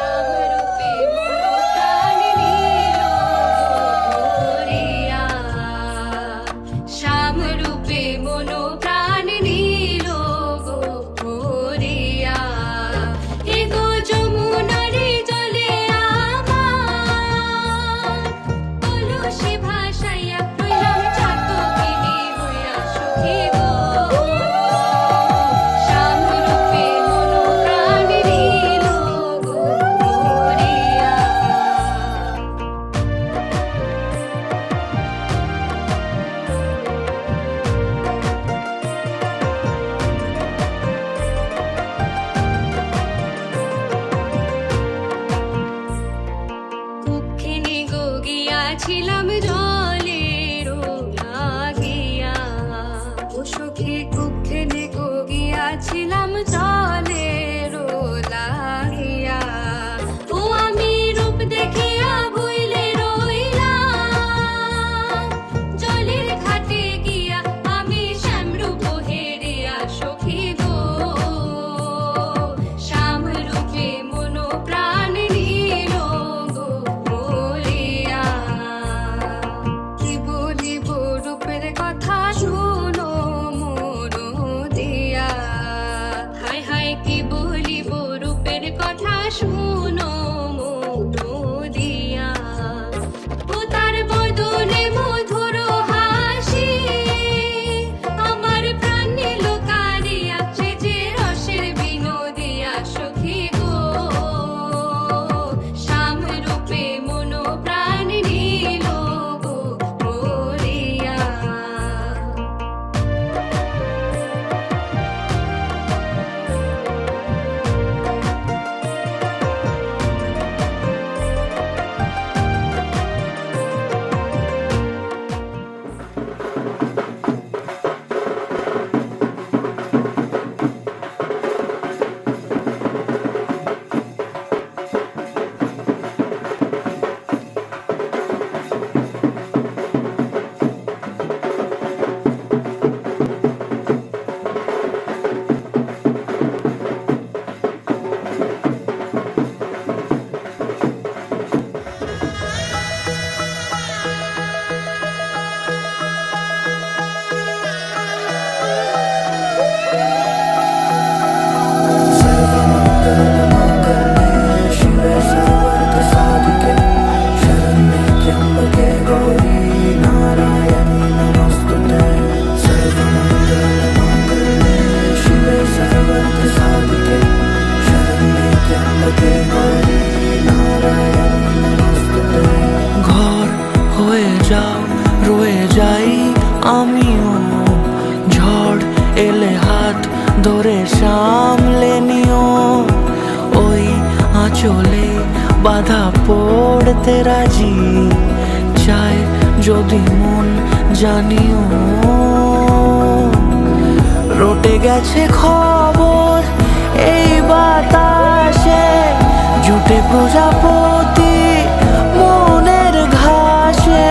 শ্যামরূপে মনো প্রাণ নীল ভরিয়া, শ্যামরূপে মনো প্রাণ নীল ভরিয়া। এগো যমুনারে জলে আমার কলসি ভাসাইয়া রইলাম চাতকিনী হইয়া সখী গো। শ্যামরূপে মনো প্রাণ নীল ভরিয়া। কুক্ষিনী গো গিয়াছিলাম জলের লাগিয়া, ও সখী কুক্ষিনী গো গিয়াছিলাম জলের লাগিয়া। ও আমি রূপ দেখিয়া ভুইলে রইলাম, জলের ঘাটে গিয়া আমি শ্যামরূপ হেরিয়া সখী গো। শ্যামরূপে মনো প্রাণ নীল ভরিয়া। কি বলিব রূপের কথা শুনো মন দিয়া, হায় হায় কি বলিব রূপের কথা শুনো মন দিয়া। ও তার বদনে মধুর হাসি, আমার প্রাণ নিল কারিয়া, সে যে রসের বিনোদিয়া সখী গো। শ্যামরূপে মনো প্রাণ নীল ভরিয়া। ঘর হয়ে যাও রয়ে যাই আমিও, ঝড় এলে হাত ধরে সামলে নিও। ওই আঁচলে বাধা পড়তে রাজি, চায় যদি মন জানিও। রটে গেছে খবর এই বাতাসে, জুটে প্রজাপতি মনের ঘাসে।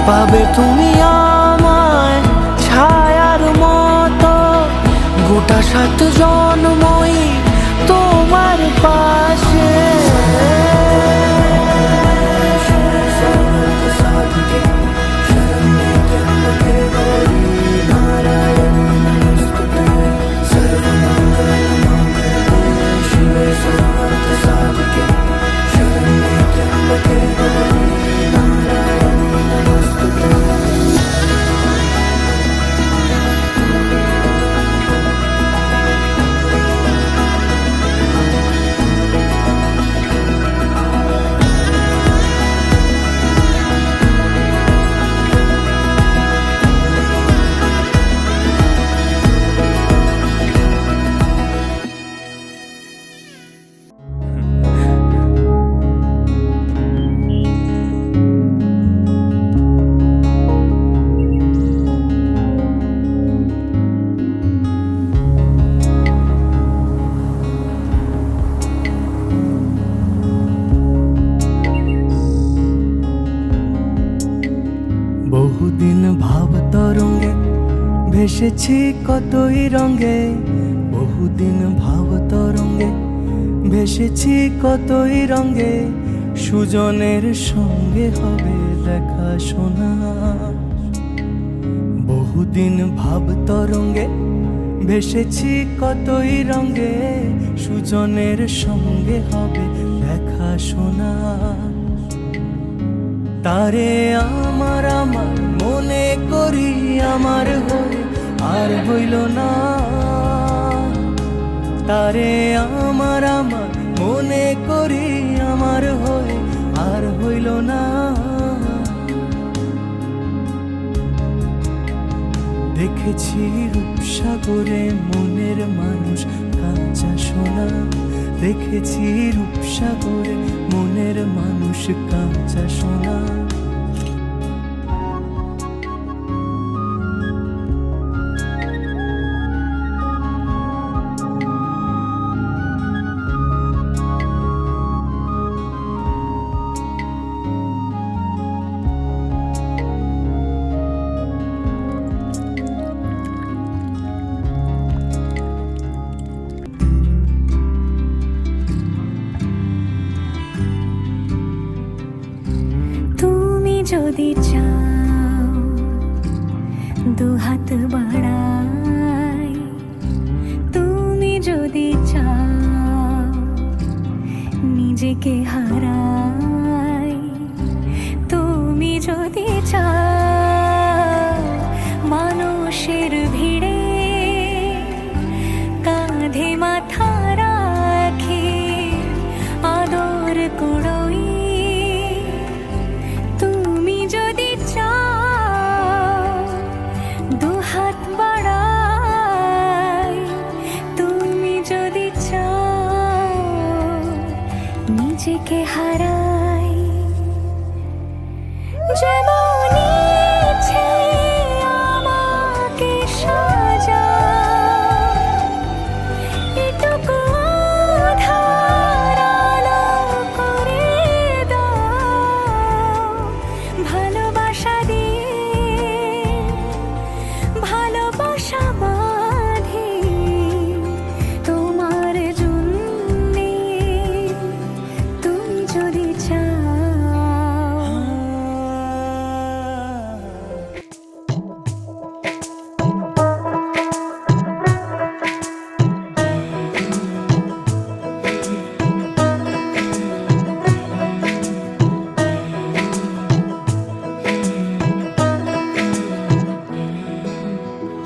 পাবে তুমি আমায় ছায়ার মতো, গোটা 7 জন্মই তোমার পাশে। বহুদিন ভাব তরঙ্গে ভেসেছি কতই রঙে, বহুদিন ভাব তরঙ্গে ভেসেছি কতই রঙে, সুজনের সঙ্গে হবে দেখা শোনা। বহুদিন ভাব তরঙ্গে ভেসেছি কতই রঙে, সুজনের সঙ্গে হবে দেখা শোনা। তারে আমার আমার মনে করি আমার হয়ে আর হইল না। তারে আমার আমার মনে করি আমার হয়ে আর হইল না। দেখেছি রূপসাগরে মনের মানুষ কাঁচা সোনা। দেখেছি রূপসাগরে মনের মানুষ কাঁচা সোনা। যদি চাও দুহাত বাড়াই, তুমি যদি চাও নিজেকে হারাই, তুমি যদি চাও মানুষের ভিড়ে কাঁধে মাথা রাখি আদর কুড়োই, নিজেকে হারাই। যেমন ইচ্ছে আমাকে সাজা, এটুকু আধার আলো করে দাও। ভালোবাসা দিয়ে ভালোবাসা বাঁধি তোমার জন্যে, তুমি যদি চাও।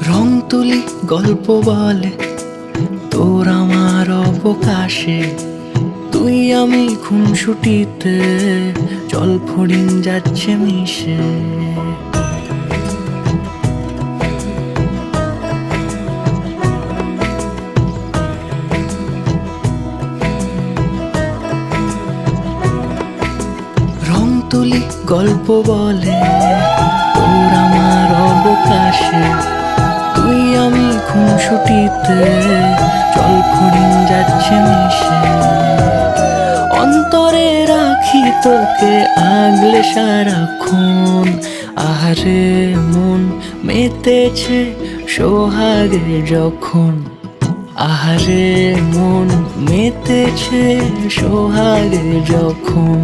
রং তুলি গল্প বলে তোর আমার অবকাশে, তুই আমি খুনসুটিতে জল ফড়িং যাচ্ছে মিশে। রং তুলি গল্প বলে তোর আমার অবকাশে, তুই আমি খুনসুটিতে জল ফড়িং যাচ্ছে মিশে। অন্তরে রাখি তোকে আগলে সারাক্ষণ, আহারে মন মেতেছে সোহাগে যখন। আহারে মন মেতেছে সোহাগে যখন।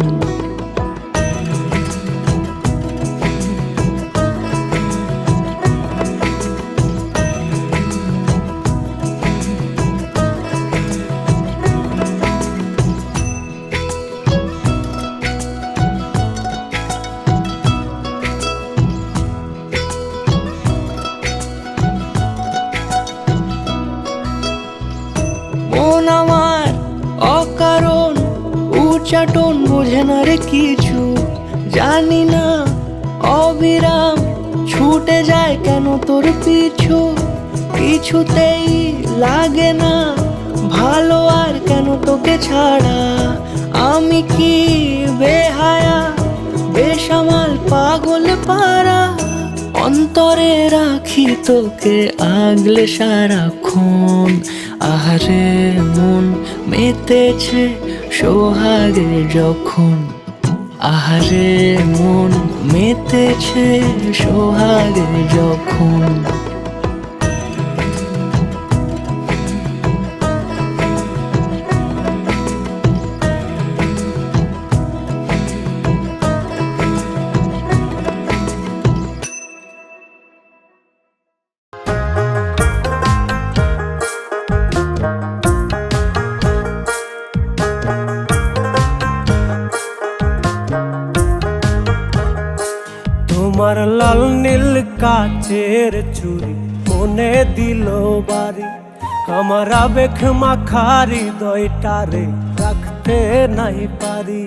মন আমার অকারণ উচ্চাটন বোঝে না রে কিছু, জানি না অবিরাম ছুটে যায় কেন তোর পিছু। কিছুতেই লাগে না ভালো আর কেন তোকে ছাড়া। আমি কি বেহায়া বেসামাল পাগল পারা, অন্তরে রাখি তোকে আগলে সারাক্ষণ। আহারে মন মেতেছে সোহাগে যখন। আহারে মন মেতেছে সোহাগে যখন। কাচের চুরি মনে দিল বাড়ি আমার আবেগ মাখারি দয়টারে রাখতে নাই পারি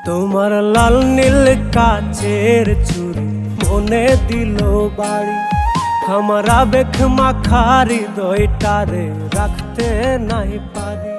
তোমার লাল নীল কাচের চুরি মনে দিল বাড়ি আমার আবেগ মাখারি দয়টারে রাখতে নাই পারি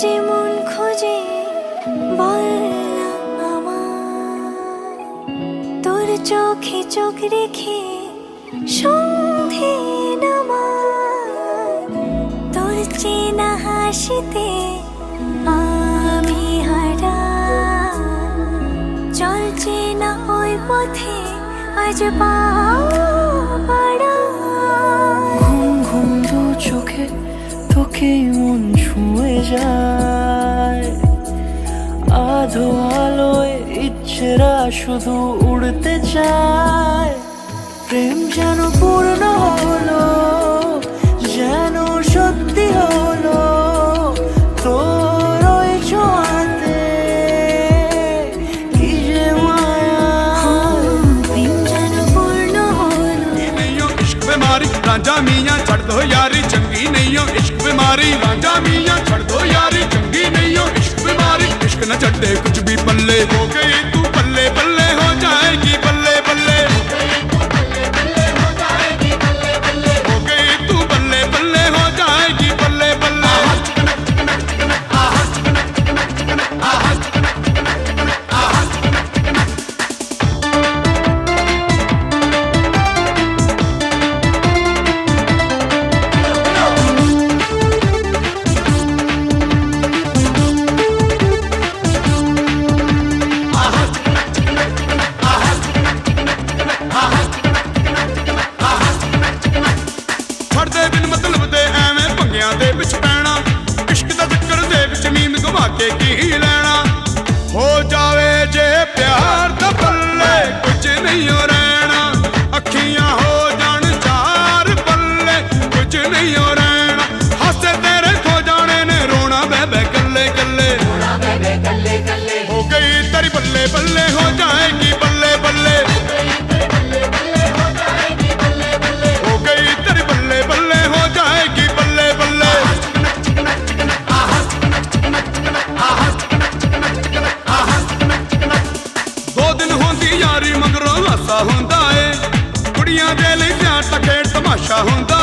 যেমন খোঁজে বল না আমার তোর চোখে চোখ রেখে সন্ধে নামার তোর চেনা হাসিতে আমি হারা চলছে না ওই পথে আজ পা বাড়া ঘুম ঘুম দু চোখে তোকে মন ছুঁয়ে যায় আধো আলোয় ইচ্ছেরা শুধু উড়তে চায় প্রেম যেন পূর্ণ হলো যেন সত্যি হলো তোর ওই ছোঁয়াতে কি যে মায়া প্রেম যেন পূর্ণ হলো इश्क बीमारी रांझा मियां छड़ दो यारी चंगी नहीं हो इश्क बीमारी रांझा मियां छड़ दो यारी चंगी नहीं हो इश्क बीमारी इश्क न छड़े कुछ भी पल्ले हो गई तू पल्ले पल्ले हो जाएगी बल्ले बल्ले हो गई तू बल्ले बल्ले हो जाएगी बल्ले बल्ले के की लेना हो जावे जे प्यार दा पल्ले कुछ नहीं हो रहना अखियां हो जान चार पल्ले कुछ नहीं हो रहना हासे तेरे खो जाने ने रोना बे कल्ले कल्ले हो गई तेरी बल्ले बल्ले हो जाएगी बल्ले बल्ले हो गई तेरी बल्ले बल्ले हो जाएगी बल्ले बल्ले यारी मगरों हासा हुंदा है कुड़ियां दे लई प्यार दा खेड़ तमाशा हुंदा